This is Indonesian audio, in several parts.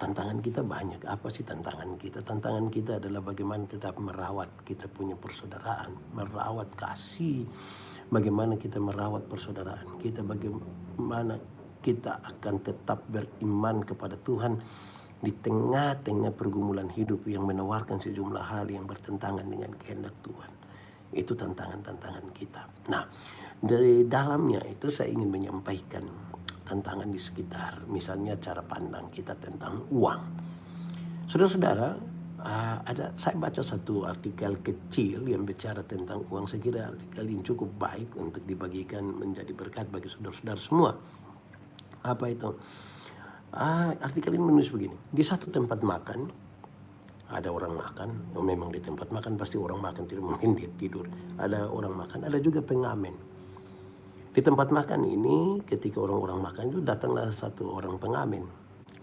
tantangan kita banyak. Apa sih tantangan kita? Tantangan kita adalah bagaimana tetap merawat kita punya persaudaraan, merawat kasih, bagaimana kita merawat persaudaraan kita, bagaimana kita akan tetap beriman kepada Tuhan di tengah-tengah pergumulan hidup yang menawarkan sejumlah hal yang bertentangan dengan kehendak Tuhan. Itu tantangan-tantangan kita. Nah, dari dalamnya itu saya ingin menyampaikan tantangan di sekitar, misalnya cara pandang kita tentang uang. Saudara-saudara, saya baca satu artikel kecil yang bicara tentang uang. Saya kira artikel ini cukup baik untuk dibagikan menjadi berkat bagi saudara-saudara semua. Apa itu? Artikel ini menulis begini. Di satu tempat makan, ada orang makan. Memang di tempat makan pasti orang makan, tidak mungkin dia tidur. Ada orang makan, ada juga pengamen. Di tempat makan ini, ketika orang-orang makan itu datanglah satu orang pengamen.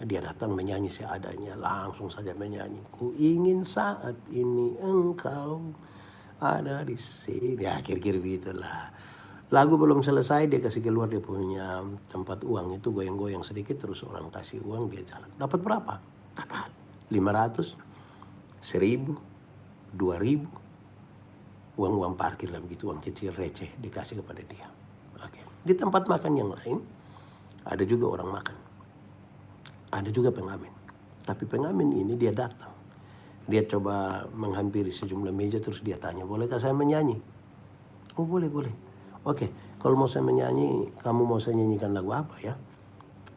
Dia datang menyanyi seadanya, langsung saja menyanyi. Ku ingin saat ini engkau ada di sini. Ya, kira-kira begitulah. Lagu belum selesai, dia kasih keluar dia punya tempat uang itu, goyang-goyang sedikit, terus orang kasih uang, dia jalan. Dapat berapa? Dapat 500, 1000, 2000. Uang-uang parkir lah begitu, uang kecil receh dikasih kepada dia. Oke. Di tempat makan yang lain, ada juga orang makan. Ada juga pengamen. Tapi pengamen ini dia datang. Dia coba menghampiri sejumlah meja, terus dia tanya, bolehkah saya menyanyi? Oh, boleh, boleh. Oke, kalau mau saya menyanyi, kamu mau saya nyanyikan lagu apa ya?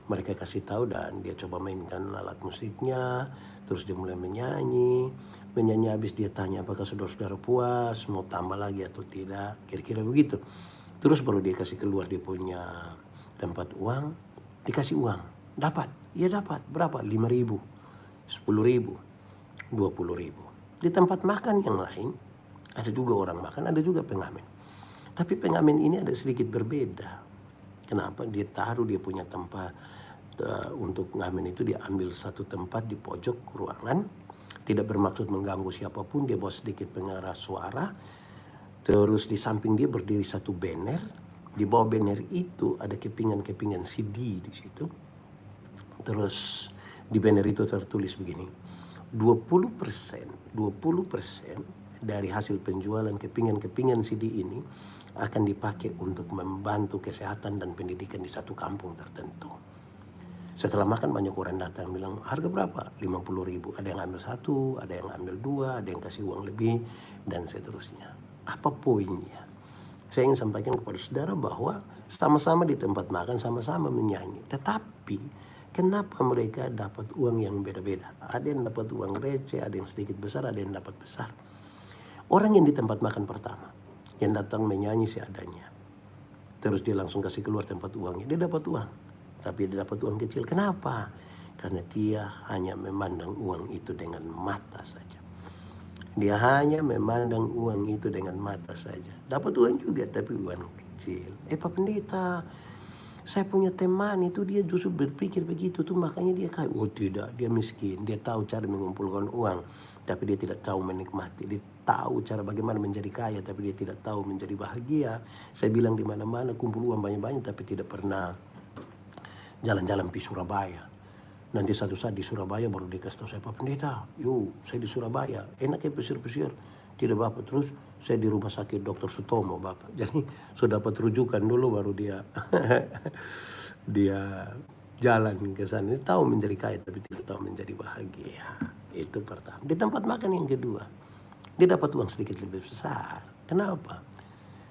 Mereka kasih tahu dan dia coba mainkan alat musiknya, terus dia mulai menyanyi. Menyanyi habis dia tanya, apakah saudara-saudara puas, mau tambah lagi atau tidak, kira-kira begitu. Terus baru dia kasih keluar dia punya tempat uang, dikasih uang. Dapat, ya dapat. Berapa? 5.000, 10.000, 20.000. Di tempat makan yang lain, ada juga orang makan, ada juga pengamen. Tapi pengamen ini ada sedikit berbeda. Kenapa? Dia taruh dia punya tempat untuk ngamen itu, dia ambil satu tempat di pojok ruangan. Tidak bermaksud mengganggu siapapun, dia bawa sedikit pengeras suara. Terus di samping dia berdiri satu banner. Di bawah banner itu ada kepingan-kepingan CD di situ. Terus di banner itu tertulis begini. 20% dari hasil penjualan kepingan-kepingan CD ini akan dipakai untuk membantu kesehatan dan pendidikan di satu kampung tertentu. Setelah makan banyak orang datang bilang, harga berapa? 50.000. Ada yang ambil satu, ada yang ambil dua, ada yang kasih uang lebih, dan seterusnya. Apa poinnya? Saya ingin sampaikan kepada saudara bahwa sama-sama di tempat makan, sama-sama menyanyi. Tetapi kenapa mereka dapat uang yang beda-beda? Ada yang dapat uang receh, ada yang sedikit besar, ada yang dapat besar. Orang yang di tempat makan pertama, yang datang menyanyi seadanya, terus dia langsung kasih keluar tempat uangnya, dia dapat uang. Tapi dia dapat uang kecil. Kenapa? Karena dia hanya memandang uang itu dengan mata saja. Dia hanya memandang uang itu dengan mata saja. Dapat uang juga, tapi uang kecil. Pak Pendeta, saya punya teman itu dia justru berpikir begitu tuh, makanya dia kaya. Oh tidak, dia miskin. Dia tahu cara mengumpulkan uang, tapi dia tidak tahu menikmati. Dia tahu cara bagaimana menjadi kaya, tapi dia tidak tahu menjadi bahagia. Saya bilang di mana-mana kumpul uang banyak-banyak, tapi tidak pernah jalan-jalan di Surabaya. Nanti satu saat di Surabaya baru dikasih tahu saya, Pak Pendeta, yuk saya di Surabaya, enak ya pesir-pesir. Tidak Bapak, terus saya di rumah sakit Dr. Sutomo Bapak. Jadi sudah dapat rujukan dulu baru dia dia jalan ke sana. Dia tahu menjadi kaya tapi tidak tahu menjadi bahagia. Itu pertama. Di tempat makan yang kedua, dia dapat uang sedikit lebih besar. Kenapa?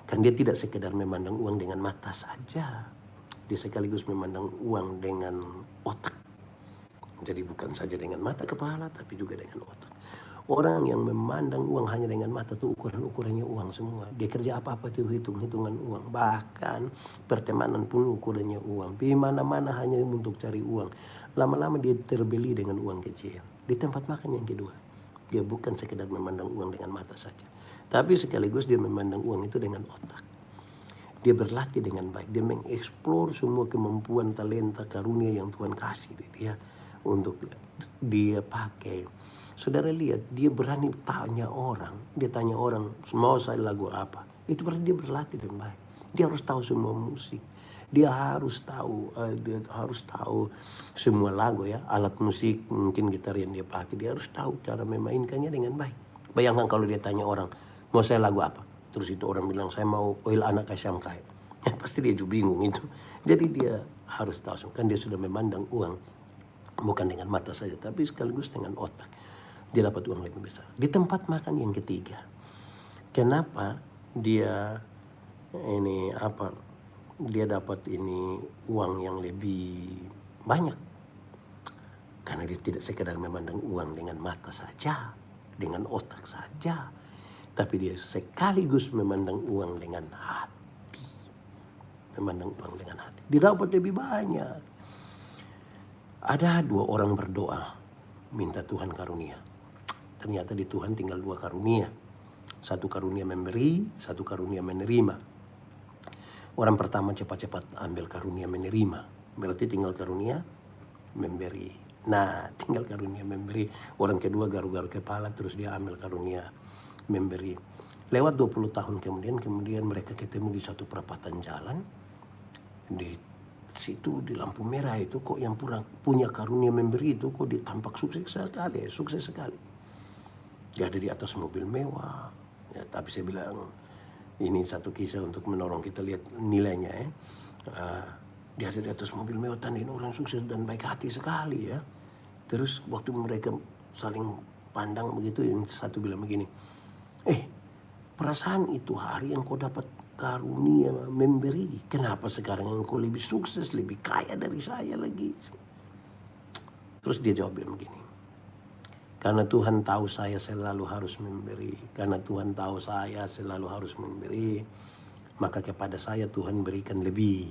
Kan dia tidak sekedar memandang uang dengan mata saja. Dia sekaligus memandang uang dengan otak. Jadi bukan saja dengan mata kepala, tapi juga dengan otak. Orang yang memandang uang hanya dengan mata itu ukuran-ukurannya uang semua. Dia kerja apa-apa itu hitung-hitungan uang. Bahkan pertemanan pun ukurannya uang. Di mana-mana hanya untuk cari uang. Lama-lama dia terbeli dengan uang kecil. Di tempat makan yang kedua, dia bukan sekedar memandang uang dengan mata saja, tapi sekaligus dia memandang uang itu dengan otak. Dia berlatih dengan baik. Dia mengeksplor semua kemampuan, talenta, karunia yang Tuhan kasih dia untuk dia pakai. Saudara lihat, dia berani tanya orang. Dia tanya orang, mau saya lagu apa? Itu berarti dia berlatih dengan baik. Dia harus tahu semua musik. Dia harus tahu semua lagu ya, alat musik, mungkin gitar yang dia pakai, dia harus tahu cara memainkannya dengan baik. Bayangkan kalau dia tanya orang, mau saya lagu apa? Terus itu orang bilang, saya mau Oil Anak SMK. Pasti dia juga bingung itu. Jadi dia harus tahu, kan dia sudah memandang uang bukan dengan mata saja, tapi sekaligus dengan otak. Dia dapat uang lebih besar. Di tempat makan yang ketiga, kenapa dia dia dapat uang yang lebih banyak? Karena dia tidak sekedar memandang uang dengan mata saja, dengan otak saja, tapi dia sekaligus memandang uang dengan hati. Memandang uang dengan hati. Dia dapat lebih banyak. Ada 2 orang berdoa, minta Tuhan karunia. Ternyata di Tuhan tinggal 2 karunia. 1 karunia memberi, 1 karunia menerima. Orang pertama cepat-cepat ambil karunia menerima. Berarti tinggal karunia memberi. Nah, tinggal karunia memberi. Orang kedua garu-garu kepala, terus dia ambil karunia memberi. Lewat 20 tahun kemudian mereka ketemu di satu perapatan jalan. Di situ di lampu merah itu kok yang punya karunia memberi itu kok ditampak sukses sekali. Dia ada di atas mobil mewah. Ya, tapi saya bilang, ini satu kisah untuk menolong kita lihat nilainya ya. Dia ada di atas mobil mewah, tandanya orang sukses dan baik hati sekali ya. Terus waktu mereka saling pandang begitu, yang satu bilang begini, perasaan itu hari yang kau dapat karunia memberi, kenapa sekarang yang kau lebih sukses, lebih kaya dari saya lagi? Terus dia jawab begini, karena Tuhan tahu saya selalu harus memberi. Karena Tuhan tahu saya selalu harus memberi, maka kepada saya Tuhan berikan lebih.